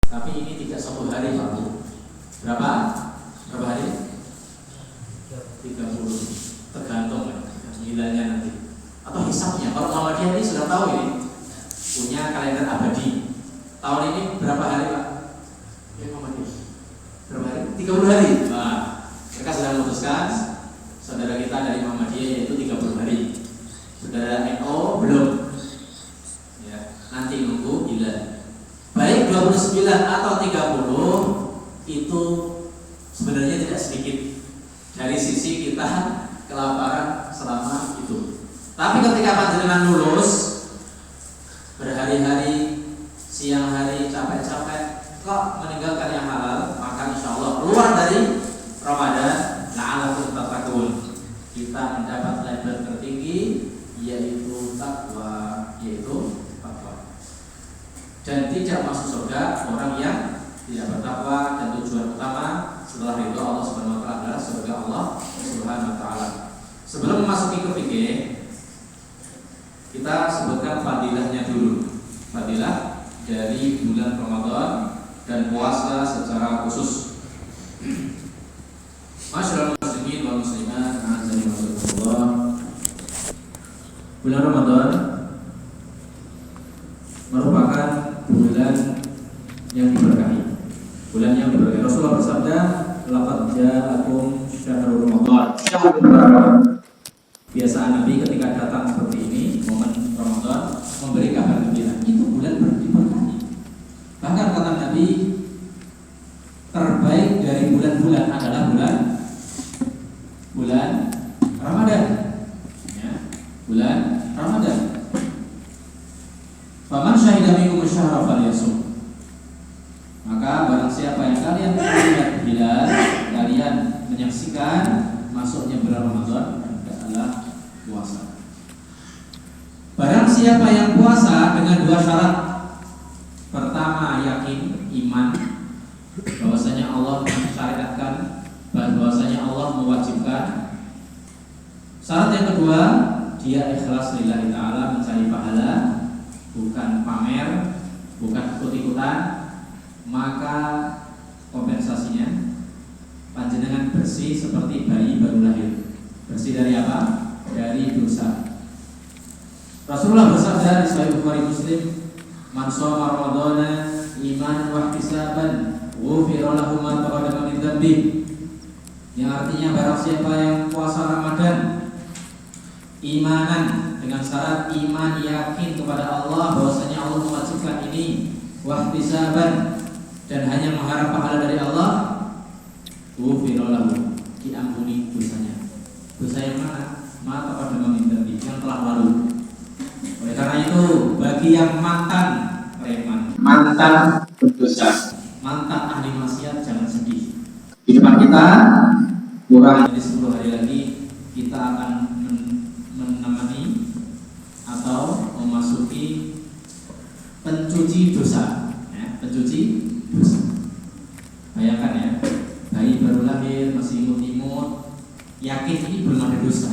Tapi ini tidak 1 hari Pak Bu. Berapa? Berapa hari? 30. Tergantung ya, hilangnya nanti. Atau hisabnya. Kalau Muhammadiyah ini sudah tahu ini, punya kalender abadi. Tahun ini berapa hari Pak? Ya Muhammadiyah. Berapa hari? 30 hari. Nah, mereka sudah memutuskan saudara kita dari Muhammadiyah yaitu 30 hari. Saudara NO belum. Ya, nanti nunggu hilal. Baik 29 atau 30 itu sebenarnya tidak sedikit dari sisi kita kelaparan selama itu. Tapi ketika panjenengan lulus berhari-hari, siang hari capek-capek kok meninggalkan yang halal, maka insya Allah keluar dari Ramadan la'alakum tattaqun, kita mendapat label tertinggi yaitu takwa, dan tidak masuk surga orang yang tidak bertakwa, dan tujuan utama setelah ridho Allah Subhanahu wa taala adalah surga Allah Subhanahu wa taala. Sebelum memasuki ke fikih, kita sebutkan fadilahnya dulu. Fadilah dari bulan Ramadan dan puasa secara khusus. Masyaallah muslimin wal muslimat, azza wa jalla. Bulan Ramadan merupakan bulan yang diberkahi. Bulan yang diberkahi. Rasulullah bersabda, "Laqad ja'akum syahrul Ramadan." Kebiasaan Nabi ketika datang seperti ini, momen Ramadan, memberi kabar gembira. Itu bulan diberkahi. Bahkan kata Nabi, terbaik dari bulan-bulan adalah bulan Ramadan. Ya, bulan Ramadan. Faman syahida minkum asyhara falyasum. Maka barang siapa yang kalian melihat hilal, kalian menyaksikan masuknya bulan Ramadan, adalah puasa. Barang siapa yang puasa dengan 2 syarat. Pertama, yakin, iman bahwasanya Allah mensyariatkan, bahwasanya Allah mewajibkan. Syarat yang kedua, dia ikhlas lillahi ta'ala, mencari pahala, bukan pamer, bukan ikut-ikutan. Maka kompensasinya panjenengan bersih seperti bayi baru lahir. Bersih dari apa? Dari dosa. Rasulullah bersabda di Sahih Bukhari Muslim, "Man shoma Ramadhana imanan wa ihtisaban, ghufira lahu ma taqaddama min dzambi." Yang artinya barang siapa yang puasa Ramadan imanan, dengan syarat iman, yakin kepada Allah bahwasanya Allah mewajibkan ini, wa ihtisaban, dan hanya mengharap pahala dari Allah, ghufira lahu, diampuni dosanya. Dosa yang mana? Mata pada meminta yang telah lalu. Oleh karena itu, bagi yang mantan preman, mantan berdosa, mantan ahli maksiat, jangan sedih. Di depan kita kurang dari 10 hari lagi kita akan menemani atau memasuki pencuci dosa, ya, pencuci dosa. Bayangkan ya, bayi baru lahir masih imut-imut, yakin ini belum ada dosa.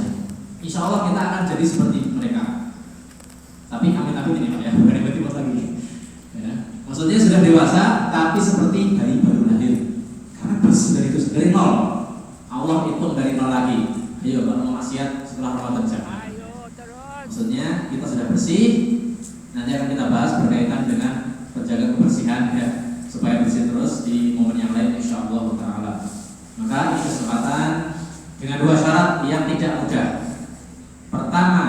Insya Allah kita akan jadi seperti mereka. Tapi amin-amin ini Pak ya, bukan yang timur lagi. Ya. Maksudnya sudah dewasa, tapi seperti bayi baru lahir. Karena bersih dari dosa, dari nol. Allah hitung dari nol lagi. Ayo kalau mau maksiat setelah Ramadan jangan. Maksudnya kita sudah bersih. Nanti akan kita bahas berkaitan dengan penjaga kebersihan ya, supaya bersih terus di momen yang lain insyaallah taala. Maka ini kesempatan dengan 2 syarat yang tidak mudah. Pertama,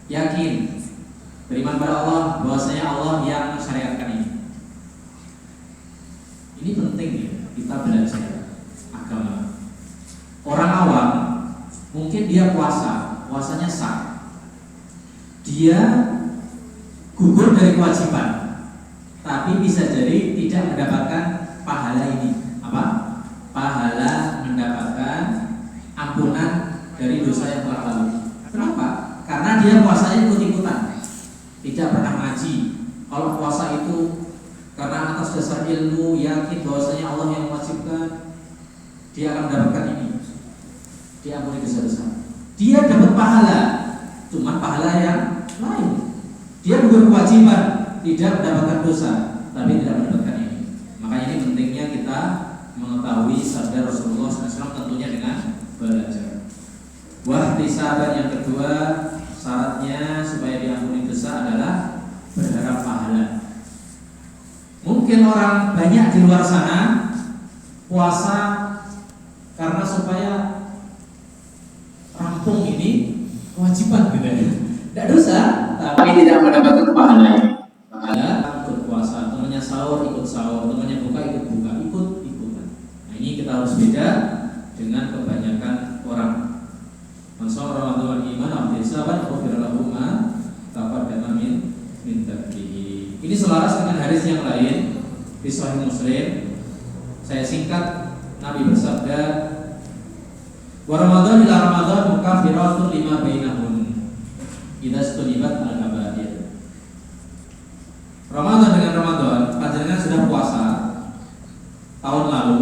yakin, beriman pada Allah bahwasanya Allah yang mensyariatkan ini. Ini penting ya, kita belajar agama. Orang awam mungkin dia puasanya sah, dia gugur dari kewajiban, tapi bisa jadi tidak mendapatkan pahala ini. Apa? Pahala mendapatkan ampunan dari dosa yang telah lalu. Kenapa? Karena dia puasanya ikut-ikutan, tidak pernah ngaji. Kalau puasa itu karena atas dasar ilmu, yakin bahwasanya Allah yang mewajibkan, dia akan mendapatkan ini, diampuni dosa-dosa. Dia dapat pahala, cuma pahala yang lain. Dia bukan kewajiban, tidak mendapatkan dosa, tapi tidak mendapatkan ini. pentingnya kita mengetahui sabda Rasulullah SAW tentunya dengan belajar. Wahtisaban yang kedua, syaratnya supaya diampuni dosa adalah berharap pahala. Mungkin orang banyak di luar sana puasa karena supaya rampung ini kewajiban gitu ya. Tidak dosa, tapi tidak mendapatkan pahala. Pahala ikut puasa, temannya sahur ikut sahur, temannya buka ikut buka, ikut-ikutan. Nah, ini kita harus beda dengan kebanyakan orang. Masya Ramadan iman abdisaban khufirallahu ma taqaddama min dzikrihi. Ini selaras dengan hadis yang lain di Sahih Muslim. Saya singkat, Nabi bersabda, wa Ramadan ila Ramadan mukaffiratun lima bainahun idza stunibat al-kabair. Ramadan dengan Ramadan, panjenengan sudah puasa tahun lalu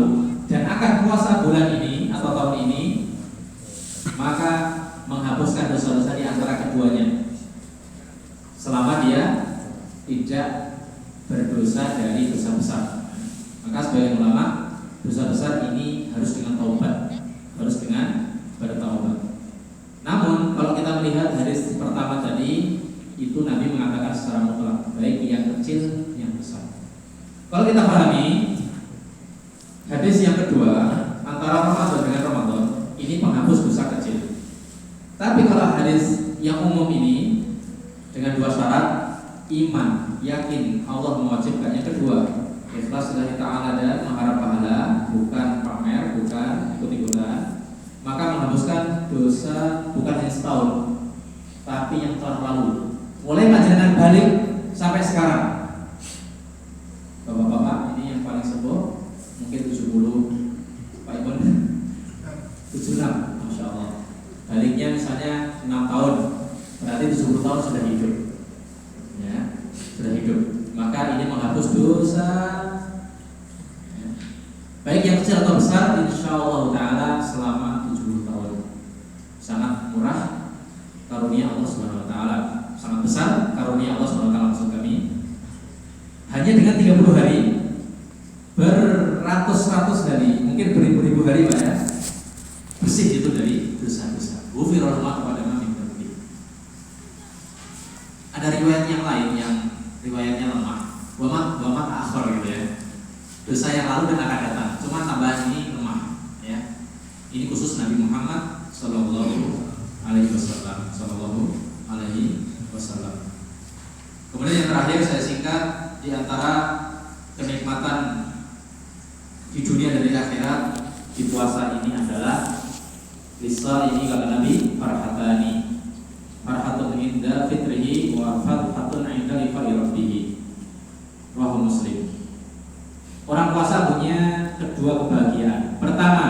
dan akan puasa bulan ini atau tahun ini, maka menghapuskan dosa-dosa di antara keduanya selama dia tidak berdosa dari dosa besar. Maka sebagian ulama, dosa besar ini harus dengan taubat, harus dengan bertaubat. Namun kalau kita melihat hadis pertama tadi, itu Nabi mengatakan secara mutlak, baik yang kecil yang besar. Kalau kita pahami hadis yang kedua, antara Ramadan dengan Ramadan, ini penghapus dosa kecil. Tapi kalau hadis yang umum ini dengan dua syarat, iman, yakin Allah mewajibkan. Yang kedua, ikhlas lillahi ta'ala dan mengharap pahala, bukan pamer, bukan ikut-ikutan, maka menghapuskan dosa bukan hanya setahun, tapi yang telah lalu, mulai panjenengan balik sampai sekarang. Bapak-bapak ini yang paling sepuh mungkin 70, Pak Ibn 76, Masya Allah. Baliknya misalnya 6 tahun, berarti 70 tahun sudah hidup, ya, sudah hidup. Maka ini menghapus dosa, ya, baik yang kecil atau besar, insya Allah Taala selama 70 tahun. Sangat murah karunia Allah Subhanahu Wa Taala, sangat besar karunia Allah Subhanahu Wa Taala maksud kami. Hanya dengan 30 hari, beratus-ratus hari, mungkin beribu-ribu hari, Pak ya, bersih itu dari dosa-dosa. Ghufirallahu kepada Nabi. Ada riwayat yang lain yang riwayatnya lemah, wamat akhir gitu ya. Dosa yang lalu dan akan datang, cuma tambahan ini lemah, ya. Ini khusus Nabi Muhammad Sallallahu Alaihi Wasallam. Kemudian yang terakhir saya singkat, di antara kenikmatan di dunia dan di akhirat di puasa ini adalah lisa ini kata Nabi, farhatani, farhatun inda fitrihi wa farhatun inda liqa'i rabbih. Rawahu Muslim. Orang puasa punya kedua kebahagiaan. Pertama,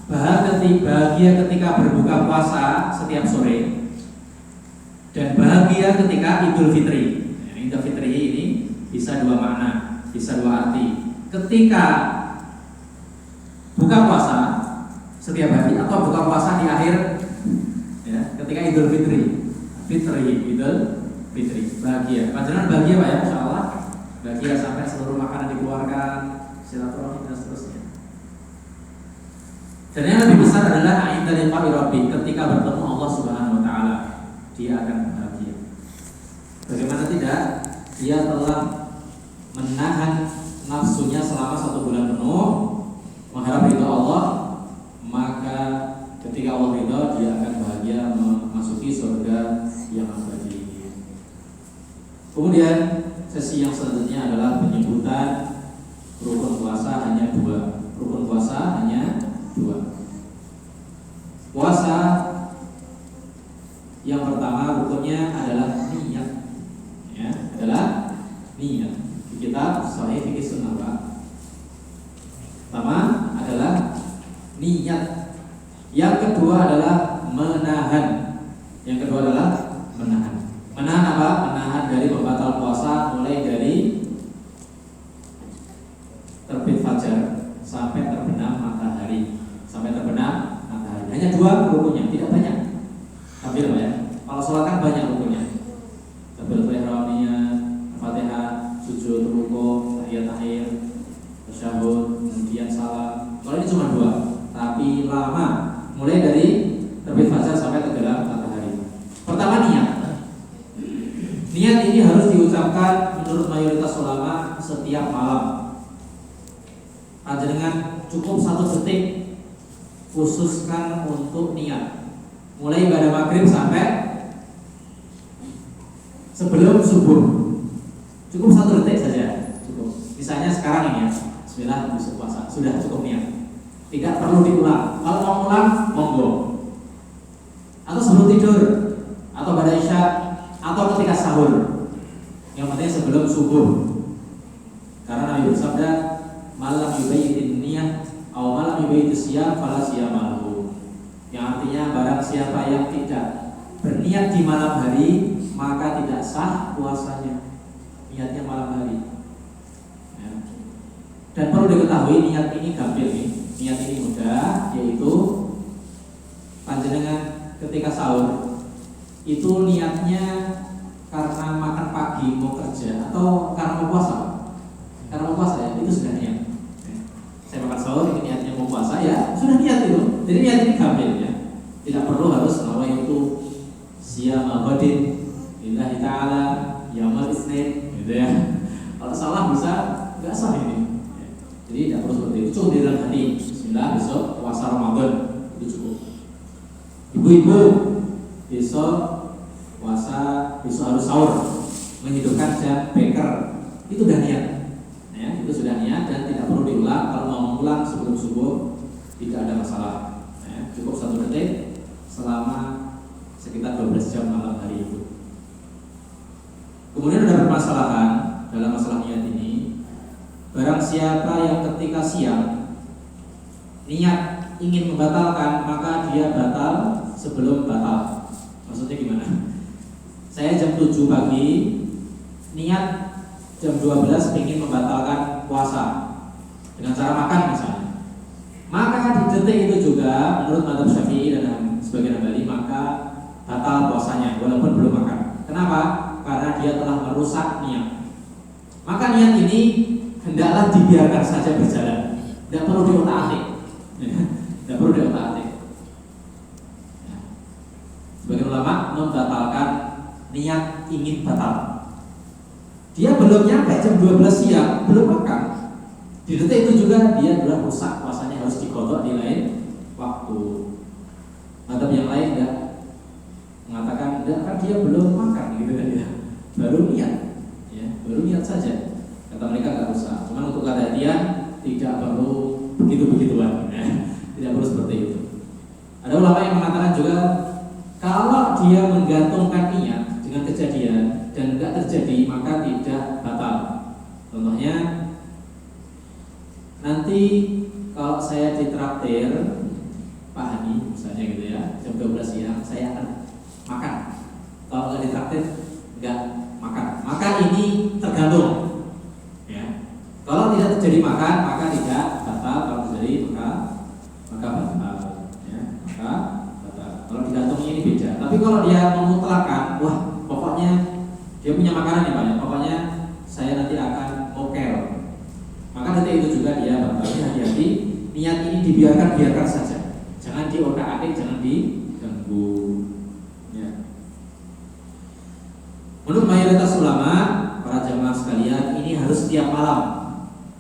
bahagia ketika berbuka puasa setiap sore, dan bahagia ketika Idul Fitri. Idul Fitri ini bisa dua makna, bisa dua arti. Ketika buka puasa setiap hari atau buka puasa di akhir, ya, ketika Idul Fitri, Idul Fitri, bahagia. Panjenengan bahagia Pak ya, Masya Allah. Bahagia sampai seluruh makanan dikeluarkan, silaturahmi dan seterusnya. Dan yang lebih besar adalah inda liqa'i rabbih, ketika bertemu Allah Subhanahu Wa Taala, dia akan bahagia. Bagaimana tidak? Dia telah menahan nafsunya selama 1 bulan penuh, mengharap ridha Allah, maka ketika Allah ridha, dia akan bahagia memasuki surga yang abadi. Kemudian sesi yang selanjutnya adalah penyebutan rukun puasa hanya 2. Rukun puasa hanya 2. Puasa yang pertama rukunnya adalah niat, ya, adalah niat. Di kitab Sahih Fikih Sunnah, Pak. Pertama adalah niat. Yang kedua adalah menahan. Yang kedua adalah menahan. Menahan apa? Menahan dari pembatal puasa mulai dari terbit fajar sampai terbenam matahari. Sampai terbenam matahari. Hanya 2 rukunnya, tidak banyak. Hampir Pak ya. Kalau sholat kan banyak rukunnya. Takbiratul ihramnya, Fatihah, sujud, rukuk, tahiyat akhir, tasyahud, ini harus diucapkan menurut mayoritas ulama setiap malam. Panjenengan cukup 1 detik khususkan untuk niat. Mulai pada maghrib sampai sebelum subuh. Cukup 1 detik saja. Cukup. Misalnya sekarang ini ya, bismillah besok puasa, sudah cukup niat. Tidak perlu diulang. Kalau mau ulang, monggo. Atau sebelum tidur, atau pada isya, atau ketika sahur. Yang penting sebelum subuh. Karena Nabi bersabda, malam yubayyitin niyah atau malam yubayyitin siyam fala siyama lahu. Yang artinya barang siapa yang tidak berniat di malam hari, maka tidak sah puasanya. Niatnya malam hari. Ya. Dan perlu diketahui niat ini gampil nih. Niat ini mudah, yaitu panjenengan ketika sahur itu niatnya karena makan pagi mau kerja atau karena mau puasa. Karena mau puasa ya, itu sudah niat. Saya makan sahur ini niatnya mau puasa ya, sudah niat itu. Jadi niat ini gampil ya. Tidak perlu harus nawa itu siyama ghadin lillahi ta'ala yaumul isnin gitu ya. Kalau salah bisa enggak sah ini. Jadi tidak perlu seperti itu. Cukup di dalam hati. Bismillah besok puasa Ramadan itu cukup. Ibu-ibu besok puasa, besok harus sahur, menghidupkan jam beker, itu sudah niat. Ya, itu sudah niat dan tidak perlu diulang. Kalau mau mengulang sebelum subuh tidak ada masalah. Ya, cukup 1 detik selama sekitar 12 jam malam hari itu. Kemudian ada permasalahan dalam masalah niat ini. Barang siapa yang ketika siang niat ingin membatalkan, maka dia batal sebelum batal. Maksudnya gimana? Saya jam 7 pagi niat jam 12 ingin membatalkan puasa dengan cara makan misalnya. Maka di detik itu juga menurut mazhab Syafi'i dan sebagian Hambali maka batal puasanya walaupun belum makan. Kenapa? Karena dia telah merusak niat. Maka niat ini hendaklah dibiarkan saja berjalan. Tidak perlu diotak-atik. Tidak perlu diotak-atik. Sebagian ulama membatalkan niat ingin batal. Dia belum nyampe jam 12 siang, belum makan. Di detik itu juga dia sudah rusak, puasanya harus diqadha di lain waktu. Mazhab yang lain enggak mengatakan enggak, kan dia belum makan gitu kan ya. Baru niat, ya, baru niat saja. Kata mereka enggak rusak. Cuman untuk kehati-hatian tidak perlu begitu-begituan, ya. Tidak perlu seperti itu. Ada ulama yang mengatakan juga kalau dia menggantungkan niat dengan kejadian dan enggak terjadi maka tidak batal. Contohnya nanti kalau saya ditraktir Pak Hani misalnya gitu ya, jam 12 siang saya akan makan. Kalau nggak ditraktir nggak makan. Maka ini tergantung. Ya. Kalau tidak terjadi makan maka tidak batal. Kalau terjadi maka batal. Ya. Maka batal. Kalau digantung ini beda. Tapi kalau dia memutlakan, wah pokoknya dia punya makanan ya Pak ya. Pokoknya saya nanti akan mokel. Maka detik itu juga dia batal. Hati-hati, niat ini biarkan saja. Jangan diotak-atik, jangan diganggu. Ya. Menurut mayoritas ulama, para jamaah sekalian, ini harus setiap malam.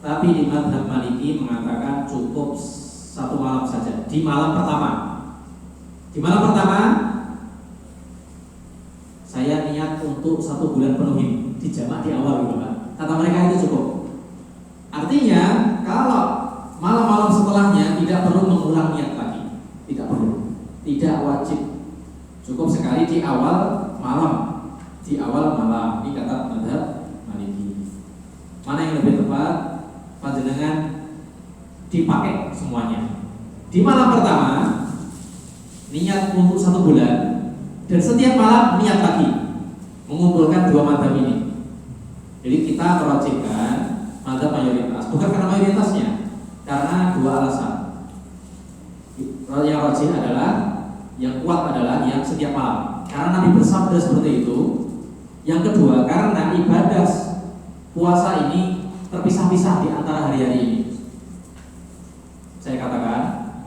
Tapi di mazhab Maliki mengatakan cukup 1 malam saja. Di malam pertama. Di malam pertama saya niat untuk 1 bulan penuh dijamak di awal gitu Pak. Kata mereka itu cukup. Artinya kalau malam-malam setelahnya tidak perlu mengulang niat lagi. Tidak perlu. Tidak wajib. Cukup sekali di awal malam. Di awal malam. Ini kata mazhab Maliki. Mana yang lebih tepat? Panjenengan dipakai semuanya. Di malam pertama niat untuk 1 bulan dan setiap malam niat lagi mengumpulkan 2 mazhab ini. Jadi kita merojihkan mazhab mayoritas, bukan karena mayoritasnya, karena 2 alasan. Yang rajih adalah, yang kuat adalah yang setiap malam, karena Nabi bersabda seperti itu. Yang kedua, karena ibadah puasa ini terpisah-pisah di antara hari-hari ini. Saya katakan,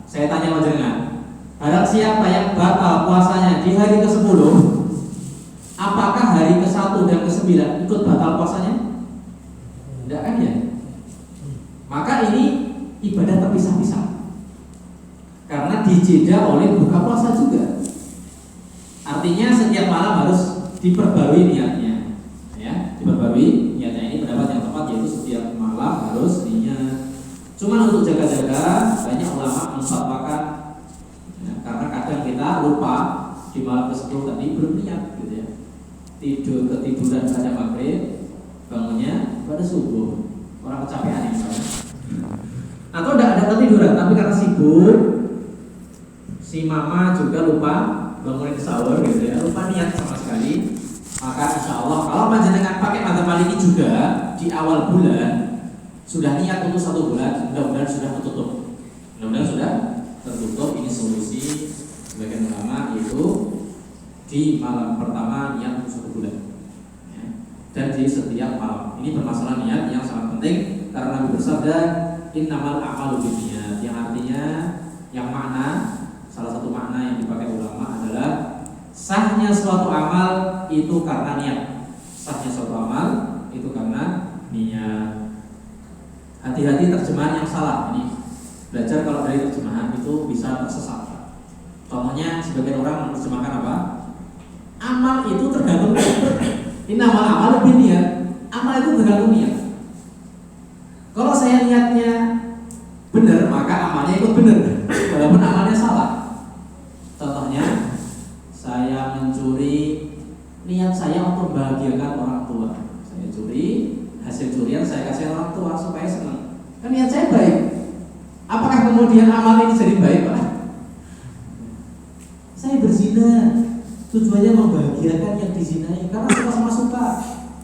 saya tanya panjenengan, barang siapa yang batal puasanya di hari ke-10, apakah hari ke-1 dan ke-9 ikut batal puasanya? Tidak kan ya? Maka ini ibadah terpisah-pisah karena dijeda oleh buka puasa juga. Artinya setiap malam harus diperbarui niatnya, ya, diperbarui niatnya. Ini pendapat yang tepat, yaitu setiap malam harus niat. Cuma untuk jaga-jaga banyak ulama menfatwakan, ya, karena kadang kita lupa di malam ke-10 tadi belum niat, gitu ya. Ketiduran pada maghrib, bangunnya pada subuh, orang kecapean ya, atau tidak ada ketiduran tapi karena sibuk, si mama juga lupa bangunin sahur, gitu ya, lupa niat sama sekali. Maka insya Allah kalau panjenengan pakai madzhab Maliki juga di awal bulan sudah niat untuk 1 bulan, mudah-mudahan sudah tertutup. Mudah-mudahan sudah tertutup. Ini solusi sebagian ulama, yaitu di malam pertama niat untuk 1 bulan, ya, dan di setiap malam. Ini permasalahan niat yang sangat penting karena Nabi bersabda innamal a'malu binniyat, yang artinya, yang makna, salah satu makna yang dipakai ulama adalah sahnya suatu amal itu karena niat. Sahnya suatu amal itu karena niat. Hati-hati terjemahan yang salah. Ini belajar kalau dari terjemahan itu bisa tersesat. Contohnya sebagian orang menerjemahkan apa? Amal itu tergantung niat. Ini nama amal lebih niat. Amal itu tergantung niat. Kalau saya niatnya benar, maka amalnya ikut benar, walaupun amalnya salah. Contohnya, saya mencuri, niat saya untuk membahagiakan orang tua. Saya curi, hasil curian saya kasih orang tua supaya senang. Kan niat saya baik. Apakah kemudian amal ini jadi baik, Pak? Saya berzina, tujuannya membahagiakan yang dizinai karena sama-sama suka.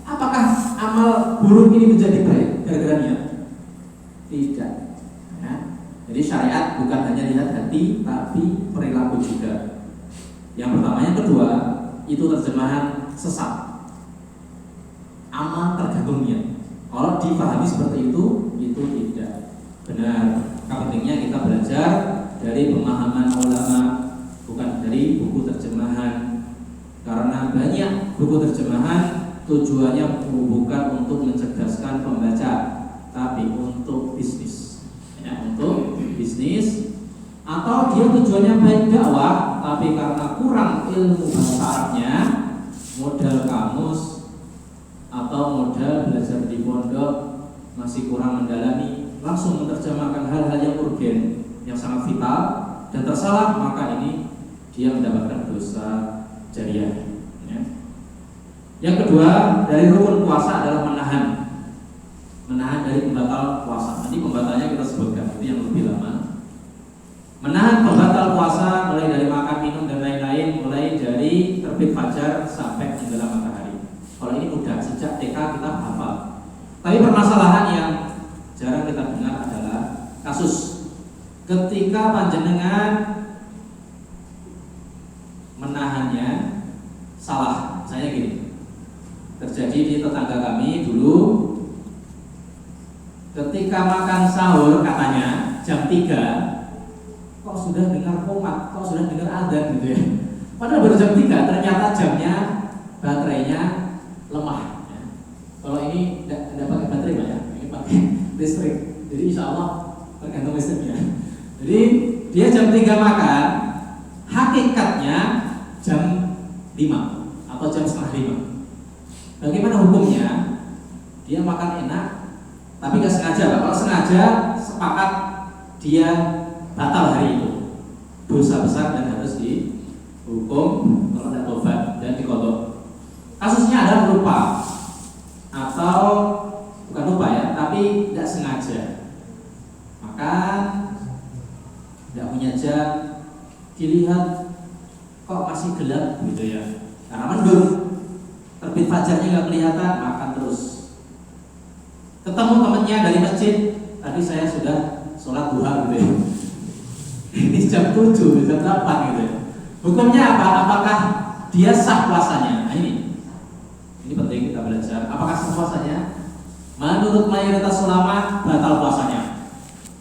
Apakah amal buruk ini menjadi baik gara-gara niat? Tidak. Ya. Jadi syariat bukan hanya lihat hati, tapi perilaku juga. Yang pertama, yang kedua, itu terjemahan sesat. Amal tergantung niat. Kalau dipahami seperti itu tidak benar. Pentingnya kita belajar dari pemahaman ulama, bukan dari buku terjemahan. Karena banyak buku terjemahan tujuannya bukan untuk mencerdaskan pembaca, tapi untuk bisnis, ya, untuk bisnis, atau dia tujuannya baik dakwah, tapi karena kurang ilmu bahasa Arabnya, modal kamus atau modal belajar di pondok masih kurang mendalami, langsung menerjemahkan hal-hal yang urgen, yang sangat vital dan tersalah, maka ini dia mendapatkan dosa jariah. Ya. Yang kedua, dari rukun puasa adalah menahan dari pembatal puasa. Nanti pembatalnya kita sebutkan, itu yang lebih lama. Menahan pembatal puasa mulai dari makan, minum dan lain-lain, mulai dari terbit fajar sampai tenggelam matahari. Kalau ini mudah, sejak TK kita hafal. Tapi permasalahan yang jarang kita dengar adalah kasus ketika panjenengan menahannya salah. Saya gini, terjadi di tetangga kami dulu. Ketika makan sahur katanya jam 3, kok sudah dengar qomat, kok sudah dengar adzan gitu ya. Padahal baru jam 3, ternyata jamnya, baterainya lemah ya. Kalau ini tidak pakai baterai Pak ya, ini pakai listrik. Jadi insya Allah tergantung listriknya. Jadi dia jam 3 makan, hakikatnya jam 5 atau jam setengah 5. Bagaimana hukumnya? Dia makan enak tapi nggak sengaja, Pak. Kalau sengaja, sepakat dia batal hari itu, dosa besar dan harus dihukum kalau tidak tobat dan dikodok. Kasusnya adalah lupa atau bukan lupa ya, tapi tidak sengaja. Maka tidak punya jam, dilihat kok masih gelap gitu ya, karena mendung, terbit fajarnya nggak kelihatan, makan terus. Ketemu temannya dari masjid, tadi saya sudah sholat duha gitu ya. Ini jam 7, jam 8 gitu ya. Hukumnya apa? Apakah dia sah puasanya? Nah, ini penting kita belajar. Apakah sah puasanya? Menurut mayoritas ulama batal puasanya,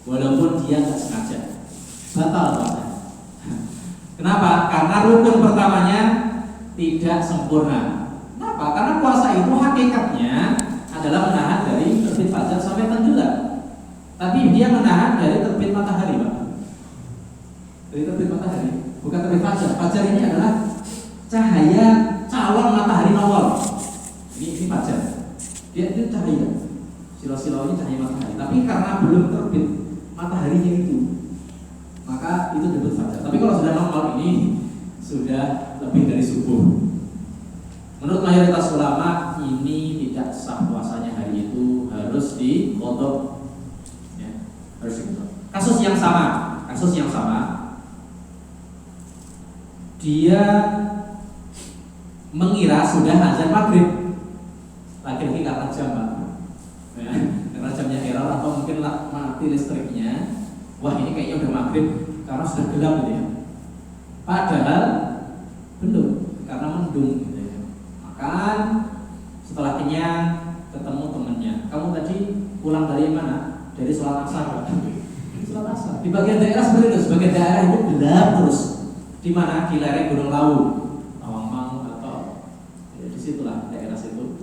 walaupun dia nggak sengaja, batal puasanya. Kenapa? Karena rukun pertamanya tidak sempurna. Kenapa? Karena puasa itu hakikatnya adalah menahan dari terbit fajar sampai tenggelam. Tapi dia menahan dari terbit matahari, Pak. Dari terbit matahari, bukan terbit fajar. Fajar ini adalah cahaya calon matahari nongol. Ini fajar. Dia itu cahaya. Silau-silau ini cahaya matahari. Tapi karena belum terbit mataharinya itu, maka itu disebut fajar. Tapi kalau sudah nongol ini sudah lebih dari subuh. Menurut mayoritas ulama ini tidak sah puasanya hari itu, harus diqodho. Ya, harus diqodho. Kasus yang sama, dia mengira sudah azan maghrib, lagi-lagi karena jam, Pak. Ya, karena jamnya error atau mungkin mati listriknya. Wah, ini kayaknya udah maghrib karena sudah gelap gitu ya. Padahal belum, karena mendung gitu ya. Makan, setelah kenyang ketemu temennya. Kamu tadi pulang dari mana? Dari sholat asar. Sholat asar. Di bagian daerah seperti itu, sebagian daerah itu gelap terus. Di mana? Di lereng Gunung Lawu, Tawangmangu atau ya, disitulah daerah situ.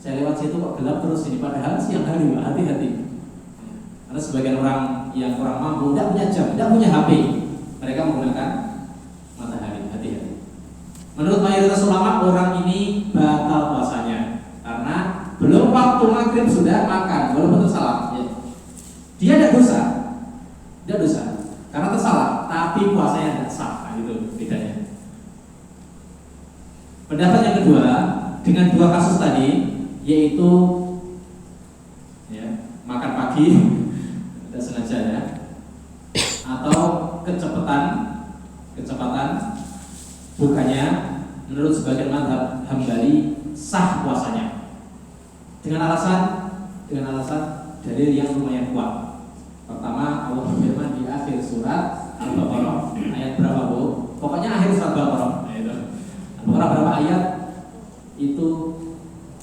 Saya lewat situ kok gelap terus ini. Padahal siang hari, Pak, hati-hati. Karena sebagian orang yang kurang mampu, tidak punya jam, tidak punya HP, mereka menggunakan matahari. Hati-hati. Menurut mayoritas ulama, orang ini batal puasanya karena belum waktu maghrib sudah makan, walaupun tersalah. Ya. Dia tidak dosa, karena tersalah, tapi puasanya tidak sah. Nah, itu bedanya. Pendapat yang kedua, dengan dua kasus tadi, yaitu ya, makan pagi tidak sengaja ya, atau kecepatan bukannya, menurut sebagian mazhab Hambali sah puasanya dengan alasan dalil yang lumayan kuat. Pertama, Allah berfirman di akhir surat Al-Baqarah ayat berapa, Bu? Pokoknya akhir surat Al-Baqarah. Al-Baqarah berapa ayat? Itu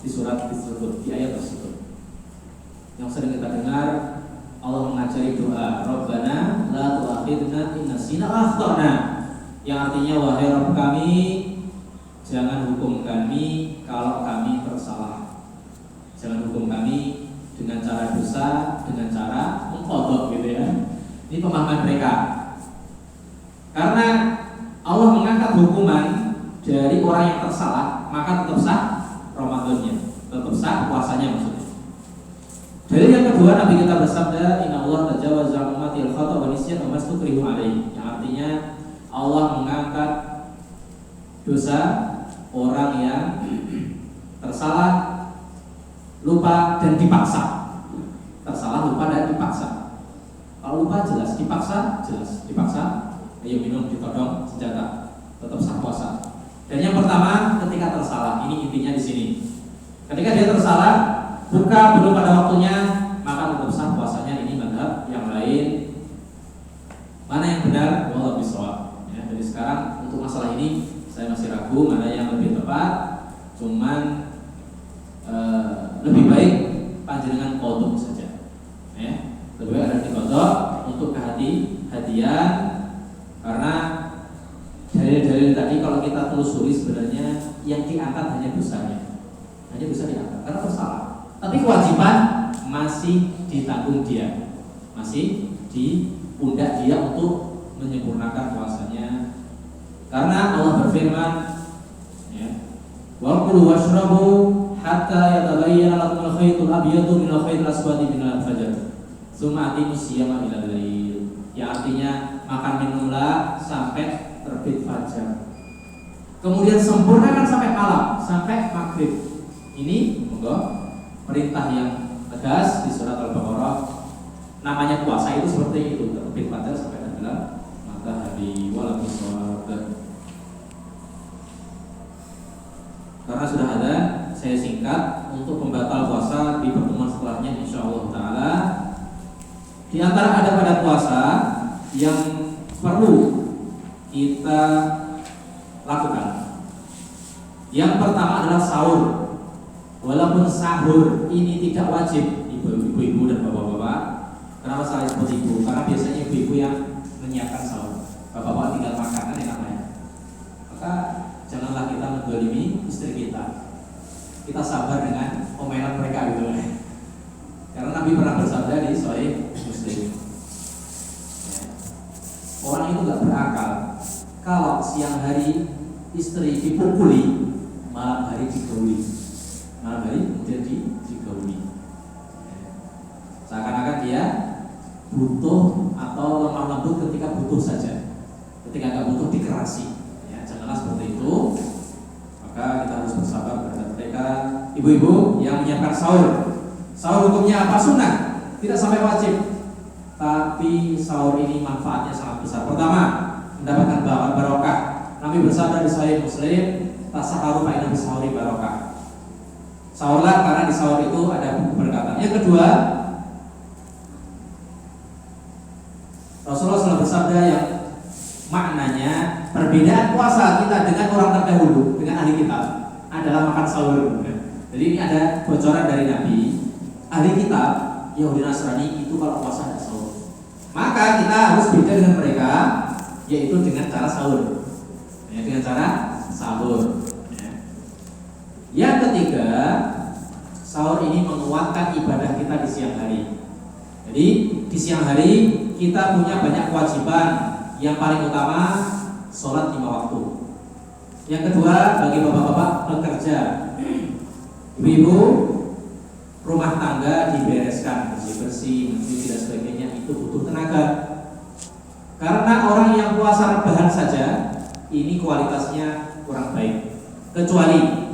di surat tersebut, di ayat tersebut. Yang sering kita dengar, Allah mengajari doa, Rabbana la tu'akhidna in nasina aw akhtana. Yang artinya, wahai Rabb kami, jangan hukum kami kalau kami tersalah. Jangan hukum kami dengan cara dosa, dengan cara mengqadha gitu ya. Ini pemahaman mereka. Karena Allah mengangkat hukuman dari orang yang tersalah, maka tetap sah Ramadannya, tetap sah puasanya maksudnya. Dalil yang kedua, Nabi kita bersabda, Inna Allah tajawaza ummati al-khata wa nisyan wa mastukrihu alaihi. Yang artinya Allah mengangkat dosa orang yang tersalah, lupa dan dipaksa. Tersalah, lupa dan dipaksa. Kalau lupa jelas, dipaksa jelas. Dipaksa, ayo minum, ditodong senjata, tetap sah puasa. Dan yang pertama, ketika tersalah, ini intinya di sini. Ketika dia tersalah, buka belum pada waktunya, maka tetap sah puasanya. Ini mazhab yang lain. Mana yang benar? Wallahu bishawab. Ya, dari sekarang untuk masalah ini saya masih ragu mana yang lebih tepat. Cuman lebih baik panjenengan qadha saja. Ya, lebih baik ada di qadha untuk kehati-hatian, karena dalil-dalil tadi kalau kita telusuri sebenarnya yang diangkat hanya dosanya. Hanya dosa diangkat karena tersalah. Tapi kewajiban masih ditanggung dia, masih di pundak dia untuk menyempurnakan puasanya. Karena Allah berfirman, ya, wa kulu washrabu hatta yatabayyana lakum al-khaytul abyadu min al-khaytil aswadi min al-fajr. Tsumma atimus siyama ila al-lail. Ya, artinya makan minumlah sampai terbit fajar. Kemudian sempurnakan sampai malam, sampai maghrib. Ini monggo perintah yang tegas di surat Al-Baqarah. Namanya puasa itu seperti itu, terbit fajar sampai tenggelam matahari. Wallahu a'lam. Karena sudah ada, saya singkat untuk pembatal puasa di pertemuan setelahnya insyaallah taala. Di antara ada pada puasa yang perlu kita lakukan. Yang pertama adalah sahur. Walaupun sahur ini tidak wajib, ibu-ibu dan bapak-bapak. Kenapa saya sebut ibu? Karena biasanya ibu-ibu yang menyiapkan sahur. Bapak-bapak tinggal makanan enak ya. Maka janganlah kita mendolimi istri kita. kita sabar dengan omelan mereka gitu. Karena Nabi pernah bersabda di Sahih Muslim, orang itu nggak berakal kalau siang hari istri dipukuli, malam hari digauli, malam hari kemudian digauli. Seakan-akan dia butuh atau lemah lembut ketika butuh saja, ketika nggak butuh dikerasi. Ya, janganlah seperti itu. Maka kita harus bersabar terhadap mereka. Ibu-ibu yang menyiapkan sahur, sahur hukumnya apa? Sunnah, tidak sampai wajib. Tapi sahur ini manfaatnya sangat besar. Pertama, mendapatkan barokah. Nabi bersabda di Sahih Muslim, tasaharu fa inna bisahuri barokah. Sahurlah karena di sahur itu ada keberkatan. Yang kedua, Rasulullah SAW bersabda yang maknanya perbedaan puasa kita dengan orang terdahulu, dengan ahli kitab adalah makan sahur. Jadi ini ada bocoran dari Nabi. Ahli kitab Yahudi Nasrani itu kalau puasa tidak sahur, maka kita harus beda dengan mereka, yaitu dengan cara sahur. Ya, dengan cara sahur. Ya. Yang ketiga, sahur ini menguatkan ibadah kita di siang hari. Jadi di siang hari kita punya banyak kewajiban. Yang paling utama sholat 5 waktu. Yang kedua, bagi bapak-bapak bekerja, ibu-ibu rumah tangga dibereskan, bersih-bersih, mencuci dan sebagainya, itu butuh tenaga. Karena orang yang puasa rebahan saja, ini kualitasnya kurang baik. Kecuali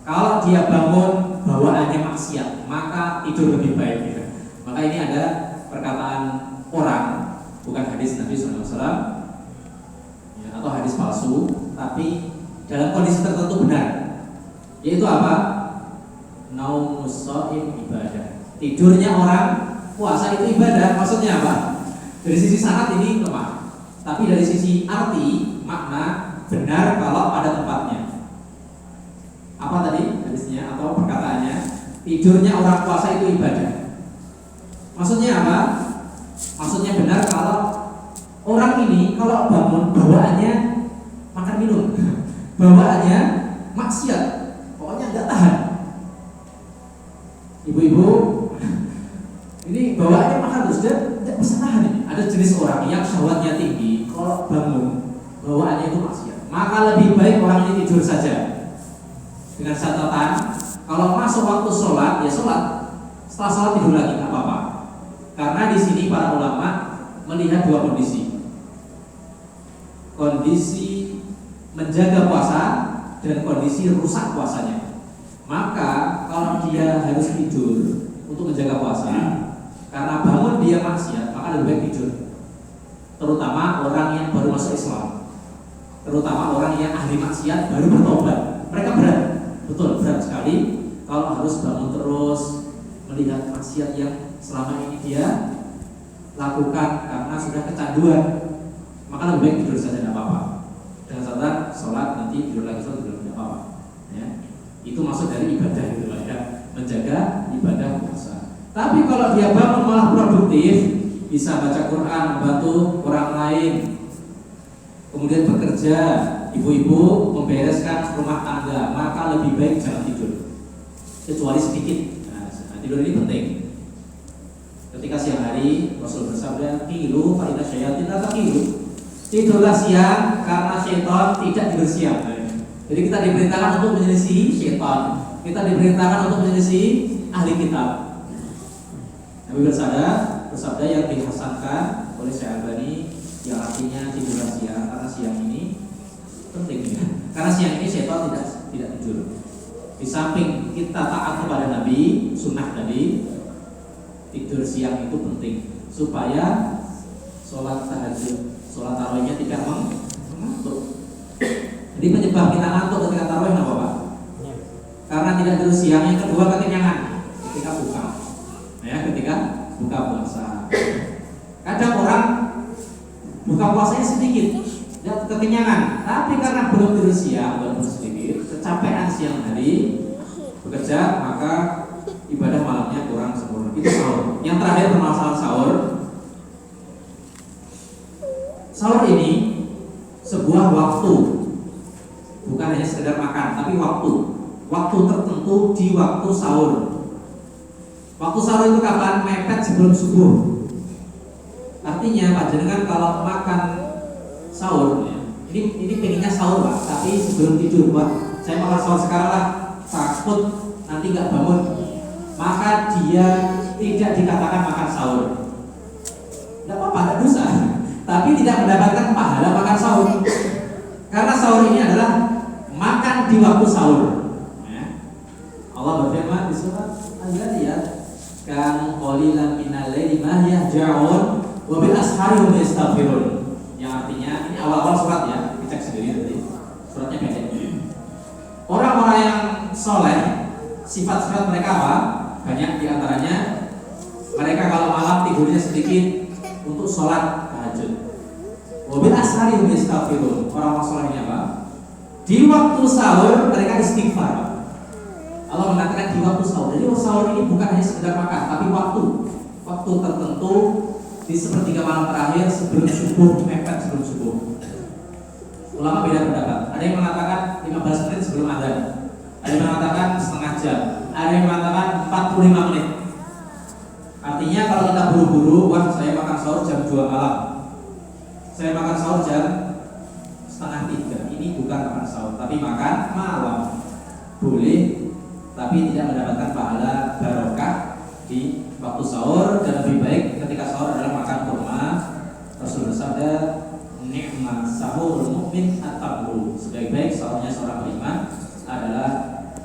kalau dia bangun bawaannya maksiat, maka tidur lebih baik. Gitu. Maka ini ada perkataan orang, bukan hadis Nabi SAW ya, atau hadis palsu, tapi dalam kondisi tertentu benar. Yaitu apa? Naumus shaim ibadah. Tidurnya orang puasa itu ibadah. Maksudnya apa? Dari sisi sanad ini lemah, tapi dari sisi arti makna benar kalau pada tempatnya. Apa tadi hadisnya atau perkataannya? Tidurnya orang puasa itu ibadah. Maksudnya apa? Maksudnya benar kalau orang ini kalau bangun bawaannya makan minum, bawaannya maksiat, pokoknya nggak tahan. Ibu-ibu, ini bawaannya makan terus dia tidak bisa tahan. Ada jenis orang yang syahwatnya tinggi, kalau bangun bawaannya itu maksiat, maka lebih baik orang ini tidur saja. Dengan catatan, kalau masuk waktu sholat, ya sholat. Setelah sholat tidur lagi, nggak apa-apa. Karena di sini para ulama melihat dua kondisi. Kondisi menjaga puasa dan kondisi rusak puasanya. Maka kalau dia harus tidur untuk menjaga puasa, karena bangun dia maksiat, maka lebih baik tidur. Terutama orang yang baru masuk Islam, terutama orang yang ahli maksiat baru bertobat. Mereka berat, betul berat sekali kalau harus bangun terus melihat maksiat yang selama ini dia lakukan karena sudah kecanduan, maka lebih baik tidur saja, tidak apa-apa. Dengan catatan sholat nanti tidur lagi, sholat tidur tidak apa-apa. Ya, itu maksud dari ibadah gitu lah ya, menjaga ibadah puasa. Tapi kalau dia bangun malah produktif, bisa baca Quran, membantu orang lain, kemudian bekerja, ibu-ibu membereskan rumah tangga, maka lebih baik jangan tidur, kecuali sedikit. Nah, tidur ini penting. Ketika siang hari Rasul bersabda, "Tilu fa inna syayatin la taqilu." Tidurlah siang karena syaitan tidak tidur siang. Jadi kita diperintahkan untuk menyelisihi syaitan. Kita diperintahkan untuk menyelisihi ahli kitab. Nabi bersabda yang dihasankan oleh Syekh Albani, yang artinya tidurlah siang karena siang ini penting ya. Karena siang ini syaitan tidak tidur. Di samping kita taat kepada Nabi, sunnah tadi, tidur siang itu penting supaya sholat tahajud, sholat tarawihnya tidak mengantuk. Jadi penyebab kita ngantuk ketika tarawih apa Pak? Karena tidak tidur siang. Yang kedua kekenyangan ketika buka, ya ketika buka puasa. Kadang orang buka puasanya sedikit, ya kekenyangan, tapi karena belum tidur siang, walaupun sedikit, kecapean siang hari bekerja, maka ibadah malamnya kurang sempurna. Itu sahur. Yang terakhir permasalahan sahur. Sahur ini sebuah waktu, bukan hanya sekedar makan, tapi waktu. waktu tertentu di waktu sahur. Waktu sahur itu kapan? Mepet sebelum subuh. Artinya panjenengan kalau makan sahur, ya, ini pengennya sahur Pak, tapi sebelum tidur Pak, saya makan sahur sekarang lah, takut nanti nggak bangun, maka dia tidak dikatakan makan sahur. Tidak apa-apa, tidak dosa, tapi tidak mendapatkan pahala makan sahur, karena sahur ini adalah makan di waktu sahur. Ya. Allah berfirman di surat Al-Zariyat, "Kanu qalilan minal laili ma yahja'un wa bil ashari hum yastaghfirun." Yang artinya, ini awal-awal surat ya, dicek sendiri nanti. Suratnya pendek. Orang-orang yang soleh, sifat-sifat mereka apa? Banyak diantaranya mereka kalau malam tidurnya sedikit untuk sholat tahajud. Wabil ashari hum yastaghfirun. Orang-orang soleh ini apa? Di waktu sahur mereka istighfar. Allah mengatakan di waktu sahur. Jadi sahur ini bukan hanya sekedar makan, tapi waktu tertentu di sepertiga malam terakhir sebelum subuh, mepet sebelum subuh. Ulama beda pendapat. Ada yang mengatakan 15 menit sebelum adzan, ada yang mengatakan setengah jam, ada yang mengatakan 45 menit. Artinya kalau kita buru-buru, wah saya makan sahur jam 2 malam, saya makan sahur jam setengah 3, ini bukan makan sahur, tapi makan malam. Boleh, tapi tidak mendapatkan pahala barokah di waktu sahur, dan lebih baik ketika sahur adalah makan kurma. Rasul bersabda, "Ni'ma sahurul mu'min at-tamru." Sebaik-baik sahurnya seorang beriman adalah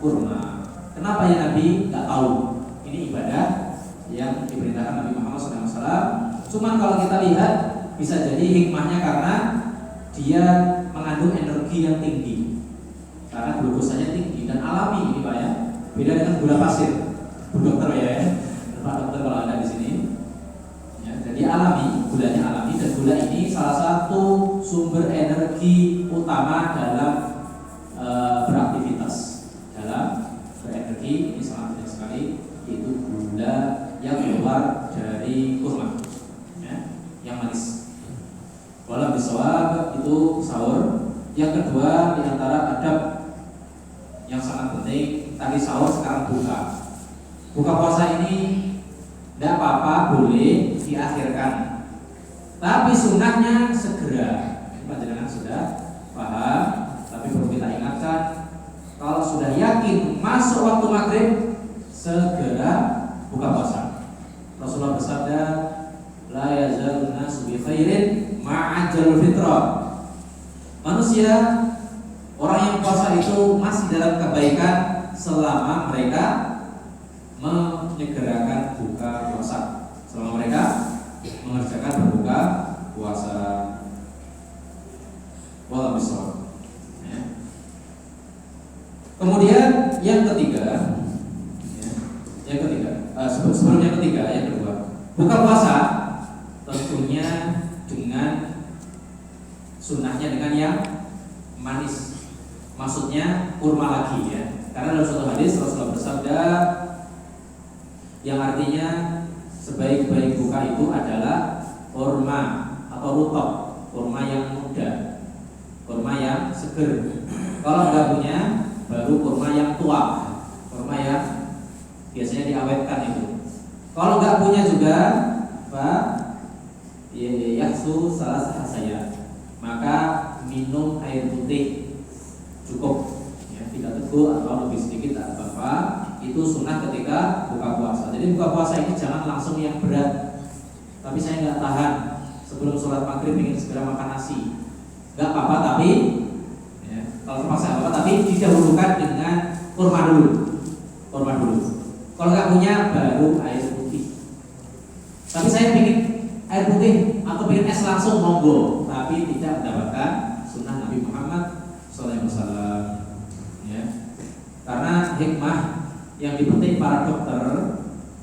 kurma. Kenapa ya Nabi? Gak tahu. Ini ibadah yang diperintahkan Nabi Muhammad SAW. Cuman kalau kita lihat bisa jadi hikmahnya karena dia mengandung energi yang tinggi, karena glukosanya tinggi dan alami ini Pak ya. Beda dengan gula pasir. Bu dokter ya. Pak dokter kalau ada di sini. Ya, jadi alami, gulanya alami, dan gula ini salah satu sumber energi utama dalam beraktivitas, dalam berenergi. Ini sangat penting sekali, yaitu gula yang keluar dari kurma, ya, yang manis. Walau bisawab itu sahur. Yang kedua diantara adab yang sangat penting, tadi sahur sekarang buka. Buka puasa ini tidak apa-apa, boleh diakhirkan, tapi sunnahnya segera. Panjenengan sudah paham, tapi perlu kita ingatkan, kalau sudah yakin masuk waktu maghrib, segera buka puasa. Rasulullah bersabda, "La yazalun nasu bi khairin ma'ajjalul fitrah." Manusia, orang yang puasa itu masih dalam kebaikan selama mereka menyegerakan buka puasa, selama mereka mengerjakan berbuka puasa. Wallahu a'lam. Ya. Kemudian yang ketiga, sebelum yang ketiga, yang kedua, buka puasa tentunya dengan sunnahnya dengan yang manis, maksudnya kurma lagi ya. Karena dalam suatu hadis Rasulullah bersabda, yang artinya sebaik-baik buka itu adalah kurma atau rutab, kurma yang muda, kurma yang seger. Kalau nggak punya, baru kurma yang tua, kurma yang biasanya diawetkan itu. Kalau nggak punya juga, Pak, yahsu salah sahasaya, maka minum air putih cukup, ya, tidak teguk atau lebih sedikit tak apa-apa. Itu sunnah ketika buka puasa. Jadi buka puasa ini jangan langsung yang berat. Tapi saya nggak tahan, sebelum sholat maghrib ingin segera makan nasi, nggak apa-apa. Tapi ya, kalau terpaksa apa-apa. Tapi didahulukan dengan kurma dulu, kurma dulu. Kalau nggak punya, baru air putih. Tapi saya ingin air putih atau ingin es langsung, monggo. Tapi tidak mendapatkan sunnah Nabi Muhammad SAW. Ya, karena hikmah yang dipetik para dokter,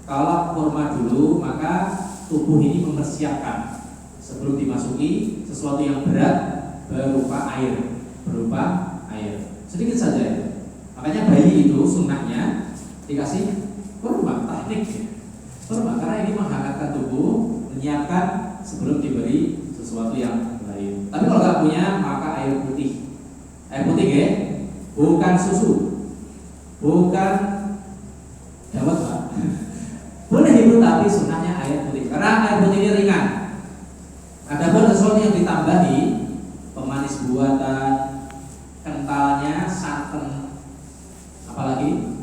kalau kurma dulu maka tubuh ini mempersiapkan sebelum dimasuki sesuatu yang berat berupa air, sedikit saja. Makanya bayi itu sunnahnya dikasih kurma, teknik kurma, karena ini menghangatkan tubuh, menyiapkan sebelum diberi sesuatu yang lain. Tapi kalau nggak punya, maka air putih ya, bukan susu. bukan dawet Pak. Boleh itu, tapi sunnahnya air putih karena air putih ini ringan. Adapun sesuatu yang ditambahi pemanis buatan, kentalnya, santan, apalagi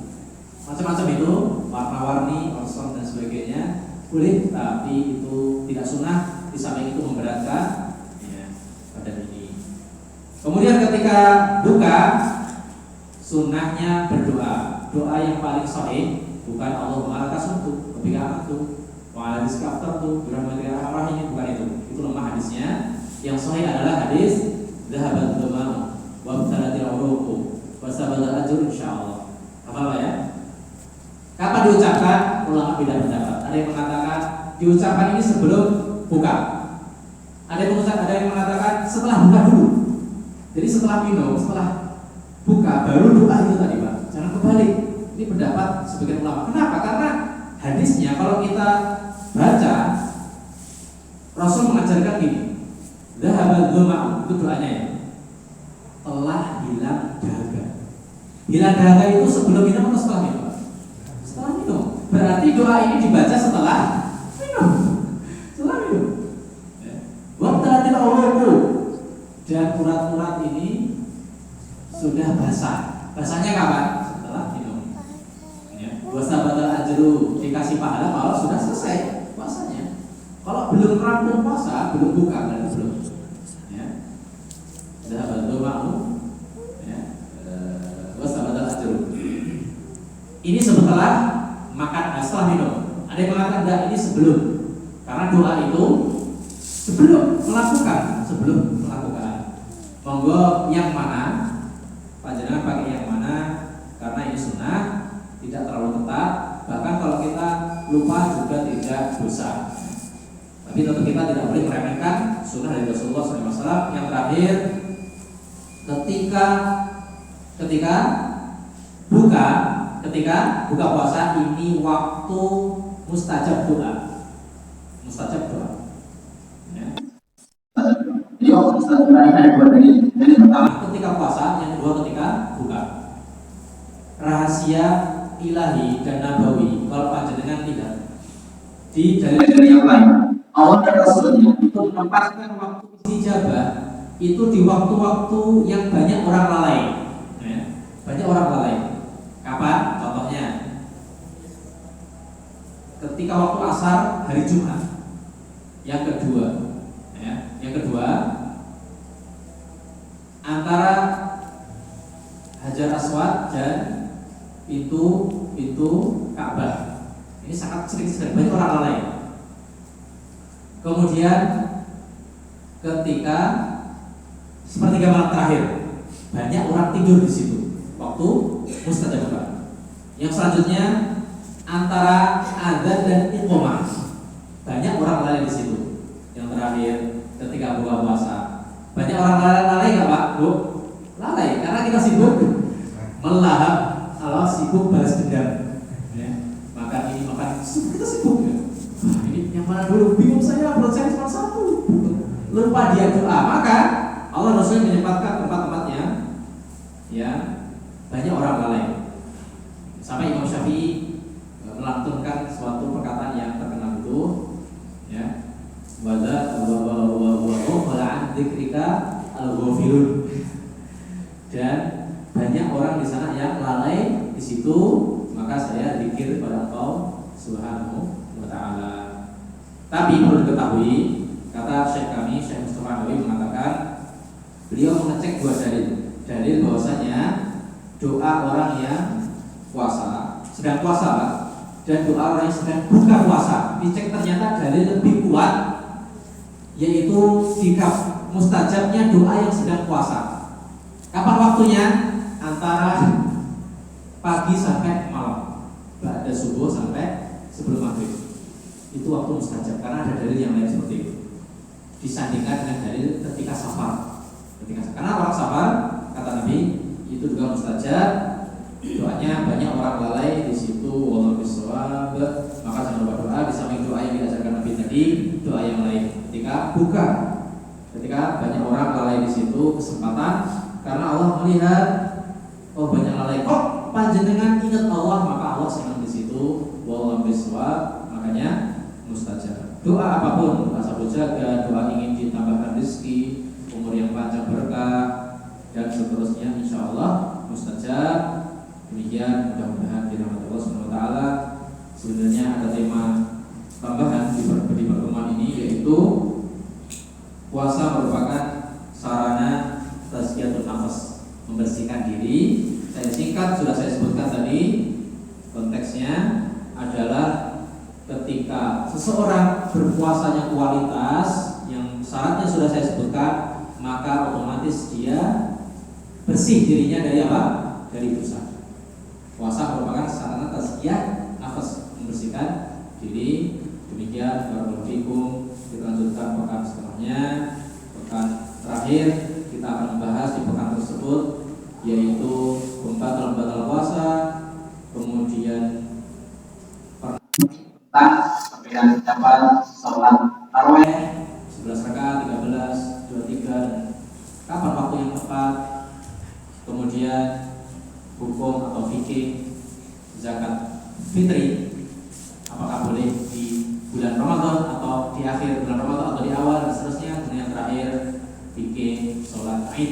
macam-macam itu, warna-warni, osong dan sebagainya boleh, tapi itu tidak sunnah. Di samping itu memberatkan ya, badan ini. Kemudian ketika buka, sunnahnya berdoa. Doa yang paling sahih bukan Allahumma lakal hamdu ketika itu, wa ala rizqi aftartu birahmatika arhamar bukan itu. Itu lemah hadisnya. Yang sahih adalah hadis dhahabat dhama'u wa btalatil uruqu wa sabata ajr insyaallah. Apa ya? Kapan diucapkan? Ulama beda pendapat. Ada yang mengatakan diucapkan ini sebelum buka. Ada yang mengatakan setelah buka dulu. Jadi setelah minum, setelah buka baru doa itu tadi Pak. Jangan kebalik. Ini pendapat sebagian ulama. Kenapa? Karena hadisnya kalau kita baca, Rasul mengajarkan gini. Dhahabat dhama'u, itu doanya ya. Telah hilang dahaga. Hilang dahaga itu sebelum minum atau setelah minum? Setelah minum. Berarti doa ini dibaca setelah minum. Setelah minum. Waqtalatil uruqu, dan urat-urat ini sudah basah. Basahnya kapan? Setelah minum. Ya. Wasabatal ajru, dikasih pahala kalau sudah selesai puasanya. Kalau belum rampung puasa, belum buka kan belum. Ya. Dhahabat dhama'u, ya. Wasabatal ajru. Ini setelah makan, setelah minum. Ada yang mengatakan enggak, ini sebelum. Karena doa itu sebelum melakukan. Monggo yang mana? Panjenengan pakai yang mana? Karena ini sunnah, tidak terlalu ketat. Bahkan kalau kita lupa juga tidak dosa. Tapi tentu kita tidak boleh meremehkan sunnah dari Rasulullah SAW. Yang terakhir, ketika buka puasa ini waktu mustajab doa. Ya. Jadi waktu mustajab doa ini ada dua tadi. Jadi pertama ketika puasa, yang kedua ketika buka. Rahasia ilahi dan nabawi kalau panjenengan tidak di dalil yang lain, Allah dan Rasulnya itu menempatkan waktu istijabah itu di waktu-waktu yang banyak orang lalai. Ya. Banyak orang lalai. Kapan? Contohnya ketika waktu asar hari Jumat. Yang kedua antara Hajar Aswad dan pintu Ka'bah. Ini sangat sering sekali banyak orang lalai. Kemudian ketika sepertiga malam terakhir banyak orang tidur di situ waktu mustajab. Yang selanjutnya antara adzan dan iqamah banyak orang lalai di situ. Yang terakhir ketika buka puasa banyak orang lalai nggak Pak? Bu? Lalai karena kita sibuk melahap, Allah sibuk balas dendam. Ya. Maka ini makan kita sibuk ya. Ini yang mana dulu? Bingung saya, perut saya cuma satu. Lupa dia doa. Maka Allah Rasul menyempatkan tempat-tempatnya yang banyak orang lalai. Sampai Imam Syafi'i melantunkan suatu perkataan yang terkenal itu, ya. Wada wa an dzikrika al-ghafilun. Dan banyak orang di sana yang lalai di situ, maka saya zikir kepada Allah Subhanahu wa taala. Tapi perlu diketahui, kata Syekh kami, Syekh Mustafa Nawawi mengatakan, beliau mengecek dua dalil bahwasanya doa orang yang puasa, sedang puasa dan doa orang yang sedang buka puasa, dicek ternyata dalil lebih kuat, yaitu sikap mustajabnya doa yang sedang puasa. Kapan waktunya? Antara pagi sampai malam, ba'da subuh sampai sebelum maghrib. Itu waktu mustajab karena ada dalil yang lain seperti itu. Disandingkan dengan dalil ketika safar. Karena orang safar, kata Nabi, itu juga mustajab. Doanya banyak orang lalai di situ, wallahu bisawab. Maka jangan lupa doa di samping doa yang diajarkan Nabi tadi, doa yang lain ketika buka. Ketika banyak orang lalai di situ, kesempatan karena Allah melihat, oh banyak lalai, kok panjenengan wallahu bisawab, makanya mustajab. Doa apapun, doa sabut jaga, doa ingin ditambahkan rezeki, umur yang panjang berkah dan seterusnya, insya Allah mustajab. Demikian, mudah-mudahan dirahmati Allah Subhanahu wa taala. Sebenarnya ada tema tambahan di pertemuan ini, yaitu puasa merupakan sarana tazkiyatun nafas, membersihkan diri. Saya singkat, sudah saya sebutkan tadi. Konteksnya adalah ketika seseorang berpuasanya kualitas yang syaratnya sudah saya sebutkan, maka otomatis dia bersih dirinya dari apa? Dari dosa. Puasa merupakan sarana tazkiyah nafas, membersihkan diri. Demikian, barakallahu fikum. Kita lanjutkan pekan setelahnya. Pekan terakhir kita akan membahas di pekan tersebut, yaitu pembatal puasa, kemudian tentang perbedaan pendapat sholat tarawih 11 rakaat, 13, 23, dan kapan waktu yang tepat, kemudian hukum atau fikih zakat fitri, apakah boleh di bulan Ramadan atau di akhir bulan Ramadan atau di awal, dan seterusnya. Kemudian terakhir fikih sholat Id,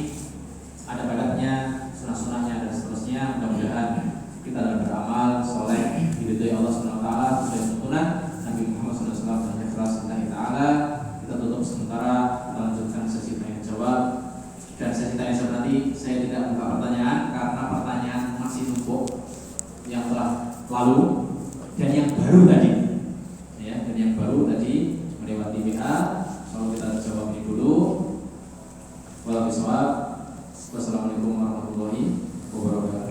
ada badatnya, sunah-sunahnya, dan seterusnya. Mudah-mudahan kita dalam beramal soleh diridhoi Allah Subhanahu wa taala sesuai tuntunan Nabi Muhammad SAW dan ikhlas lillahi taala. Kita tutup sementara, kita lanjutkan sesi tanya jawab. Dan sesi tanya jawab nanti saya tidak buka pertanyaan karena pertanyaan masih numpuk yang telah lalu dan yang baru tadi. Ya, dan yang baru tadi melewati WA. Kalau kita jawab ini dulu. Wassalamualaikum warahmatullahi wabarakatuh.